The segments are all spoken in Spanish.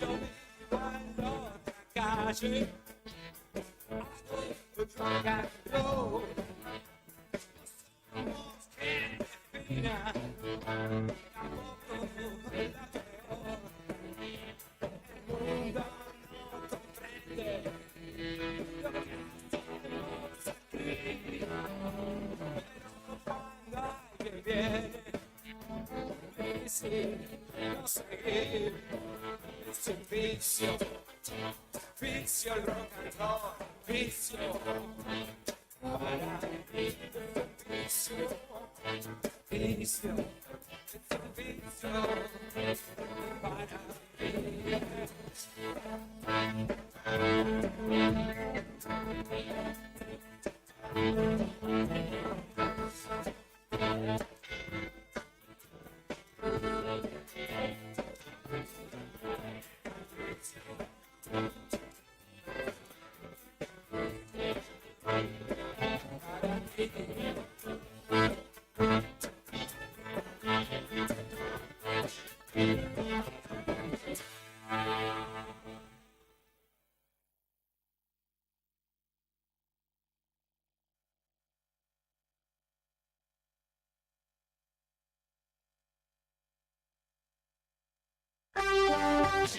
yo vivo en otra calle, rock and roll. Somos gente fina, tampoco la peor. El mundo no comprende lo que hacemos aquí. Pero cuando alguien viene, decir, no seguir, es un vicio, vicio el rock and roll, vicio, para mí es un vicio, vicio, es un vicio, para mí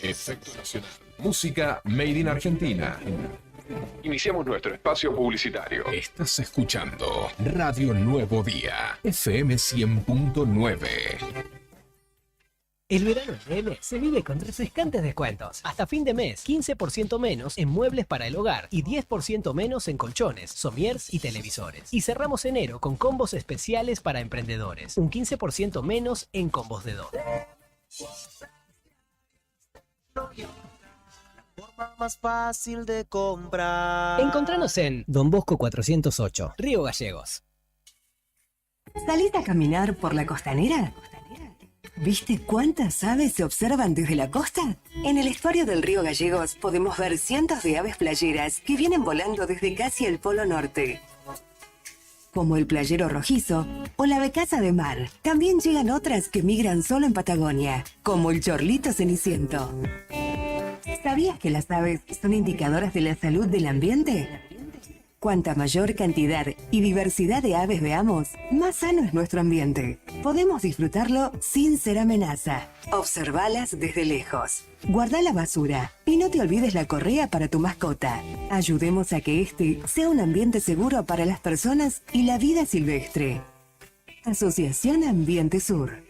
Efecto Nacional. Música made in Argentina. Iniciamos nuestro espacio publicitario. Estás escuchando Radio Nuevo Día, FM 100.9. El verano en M se vive con refrescantes descuentos. Hasta fin de mes, 15% menos en muebles para el hogar y 10% menos en colchones, somiers y televisores. Y cerramos enero con combos especiales para emprendedores. Un 15% menos en combos de 2. La forma más fácil de comprar. Encontranos en Don Bosco 408, Río Gallegos. ¿Salís a caminar por la costanera? ¿Viste cuántas aves se observan desde la costa? En el estuario del Río Gallegos podemos ver cientos de aves playeras que vienen volando desde casi el Polo Norte, como el playero rojizo o la becasa de mar. También llegan otras que migran solo en Patagonia, como el chorlito ceniciento. ¿Sabías que las aves son indicadoras de la salud del ambiente? Cuanta mayor cantidad y diversidad de aves veamos, más sano es nuestro ambiente. Podemos disfrutarlo sin ser amenaza. Observalas desde lejos. Guarda la basura y no te olvides la correa para tu mascota. Ayudemos a que este sea un ambiente seguro para las personas y la vida silvestre. Asociación Ambiente Sur.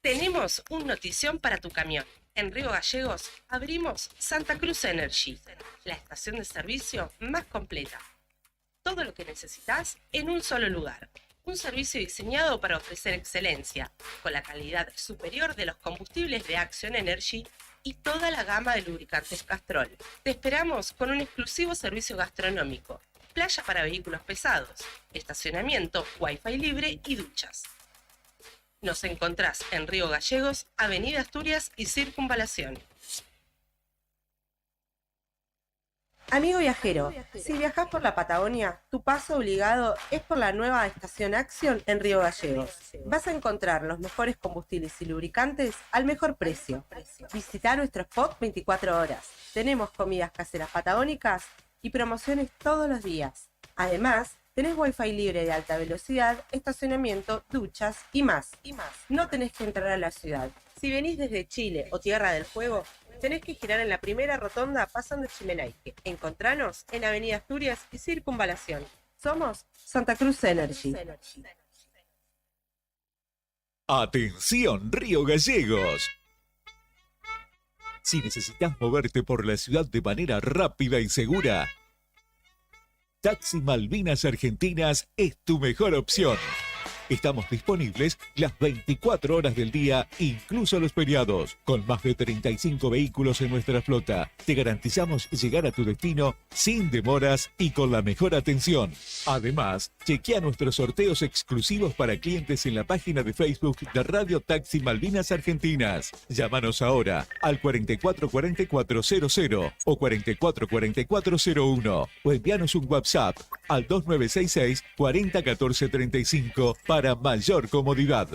Tenemos una notición para tu camión. En Río Gallegos abrimos Santa Cruz Energy, la estación de servicio más completa. Todo lo que necesitas en un solo lugar. Un servicio diseñado para ofrecer excelencia, con la calidad superior de los combustibles de Action Energy y toda la gama de lubricantes Castrol. Te esperamos con un exclusivo servicio gastronómico, playa para vehículos pesados, estacionamiento, wifi libre y duchas. Nos encontrás en Río Gallegos, Avenida Asturias y Circunvalación. Amigo viajero, si viajás por la Patagonia, tu paso obligado es por la nueva estación Action en Río Gallegos. Vas a encontrar los mejores combustibles y lubricantes al mejor precio. Visita nuestro spot 24 horas. Tenemos comidas caseras patagónicas y promociones todos los días. Además, tenés wifi libre de alta velocidad, estacionamiento, duchas y más. No tenés que entrar a la ciudad. Si venís desde Chile o Tierra del Fuego, tenés que girar en la primera rotonda pasando Chimenaique. Encontranos en Avenida Asturias y Circunvalación. Somos Santa Cruz Energy. Atención, Río Gallegos. Si necesitas moverte por la ciudad de manera rápida y segura, Taxi Malvinas Argentinas es tu mejor opción. Estamos disponibles las 24 horas del día, incluso los feriados. Con más de 35 vehículos en nuestra flota, te garantizamos llegar a tu destino sin demoras y con la mejor atención. Además, chequea nuestros sorteos exclusivos para clientes en la página de Facebook de Radio Taxi Malvinas Argentinas. Llámanos ahora al 444400 o 444401 o envíanos un WhatsApp al 2966 401435 para mayor comodidad.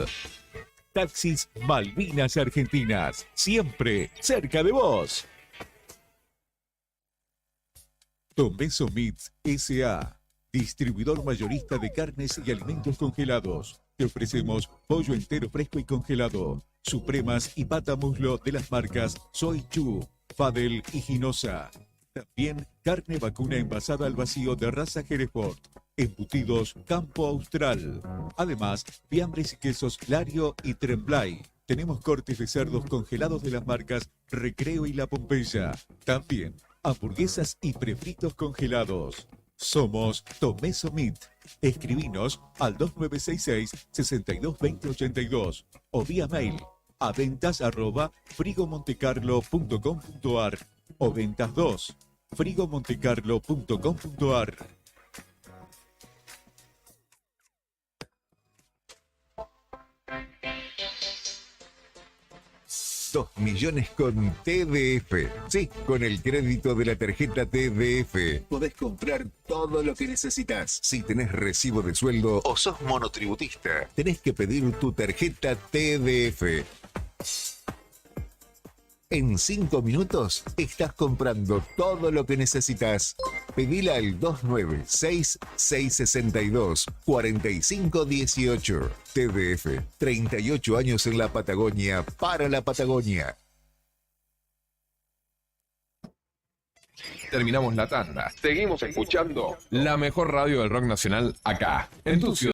Taxis Malvinas Argentinas, siempre cerca de vos. Tomeso Meats S.A., distribuidor mayorista de carnes y alimentos congelados. Te ofrecemos pollo entero fresco y congelado, supremas y pata muslo de las marcas Soy Chu, Fadel y Ginosa. También carne vacuna envasada al vacío de raza Hereford. Embutidos Campo Austral. Además, fiambres y quesos Lario y Tremblay. Tenemos cortes de cerdos congelados de las marcas Recreo y La Pompeya. También hamburguesas y prefritos congelados. Somos Tomeso Meat. Escribinos al 2966-622082 o vía mail a ventas@frigomontecarlo.com.ar o ventas 2 frigomontecarlo.com.ar. 2 millones con TDF. Sí, con el crédito de la tarjeta TDF. Podés comprar todo lo que necesitas. Si tenés recibo de sueldo o sos monotributista, tenés que pedir tu tarjeta TDF. En 5 minutos estás comprando todo lo que necesitas. Pedila al 296-662-4518. TDF, 38 años en la Patagonia, para la Patagonia. Terminamos la tanda. Seguimos escuchando la mejor radio del rock nacional acá, en tu ciudad.